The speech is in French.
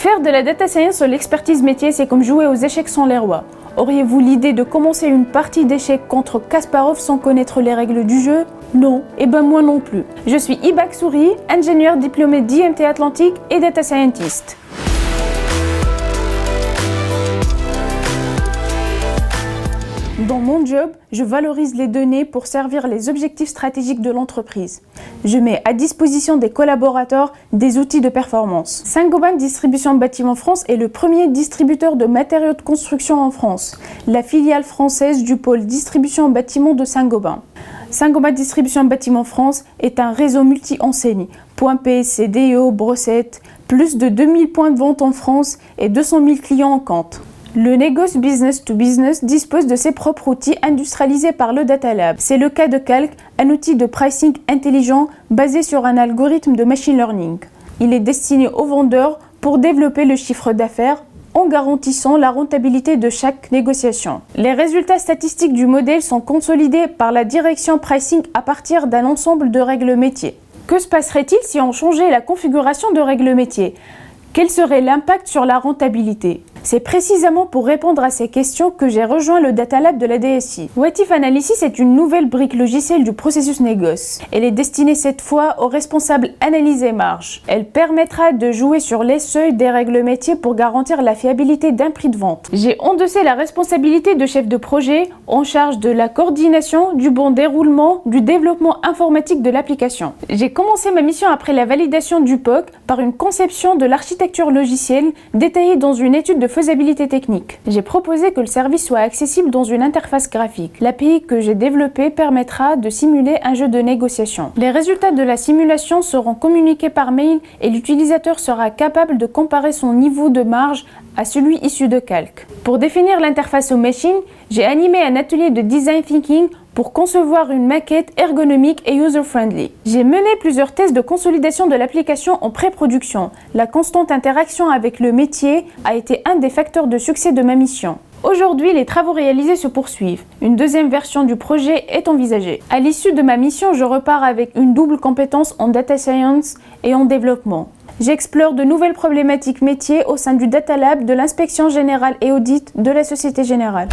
Faire de la data science sur l'expertise métier, c'est comme jouer aux échecs sans les rois. Auriez-vous l'idée de commencer une partie d'échecs contre Kasparov sans connaître les règles du jeu? Non, et ben moi non plus. Je suis Hiba Ksouri, ingénieur diplômé d'IMT Atlantique et data scientist. Dans mon job, je valorise les données pour servir les objectifs stratégiques de l'entreprise. Je mets à disposition des collaborateurs des outils de performance. Saint-Gobain Distribution Bâtiment France est le premier distributeur de matériaux de construction en France, la filiale française du pôle distribution bâtiment de Saint-Gobain. Saint-Gobain Distribution Bâtiment France est un réseau multi-enseignes, Point P, CDO, Brossette, plus de 2000 points de vente en France et 200 000 clients en compte. Le négoce business to business dispose de ses propres outils industrialisés par le Data Lab. C'est le cas de Calc, un outil de pricing intelligent basé sur un algorithme de machine learning. Il est destiné aux vendeurs pour développer le chiffre d'affaires en garantissant la rentabilité de chaque négociation. Les résultats statistiques du modèle sont consolidés par la direction pricing à partir d'un ensemble de règles métiers. Que se passerait-il si on changeait la configuration de règles métiers ? Quel serait l'impact sur la rentabilité? C'est précisément pour répondre à ces questions que j'ai rejoint le Data Lab de la DSI. What If Analysis est une nouvelle brique logicielle du processus négoce. Elle est destinée cette fois aux responsables analyse et marge. Elle permettra de jouer sur les seuils des règles métiers pour garantir la fiabilité d'un prix de vente. J'ai endossé la responsabilité de chef de projet en charge de la coordination, du bon déroulement, du développement informatique de l'application. J'ai commencé ma mission après la validation du POC par une conception de l'architecture logicielle détaillée dans une étude de faisabilité technique. J'ai proposé que le service soit accessible dans une interface graphique. L'API que j'ai développée permettra de simuler un jeu de négociation. Les résultats de la simulation seront communiqués par mail et l'utilisateur sera capable de comparer son niveau de marge à celui issu de Calc. Pour définir l'interface aux machines, j'ai animé un atelier de design thinking pour concevoir une maquette ergonomique et user-friendly. J'ai mené plusieurs tests de consolidation de l'application en pré-production. La constante interaction avec le métier a été un des facteurs de succès de ma mission. Aujourd'hui, les travaux réalisés se poursuivent. Une deuxième version du projet est envisagée. À l'issue de ma mission, je repars avec une double compétence en data science et en développement. J'explore de nouvelles problématiques métiers au sein du Data Lab de l'Inspection Générale et Audit de la Société Générale.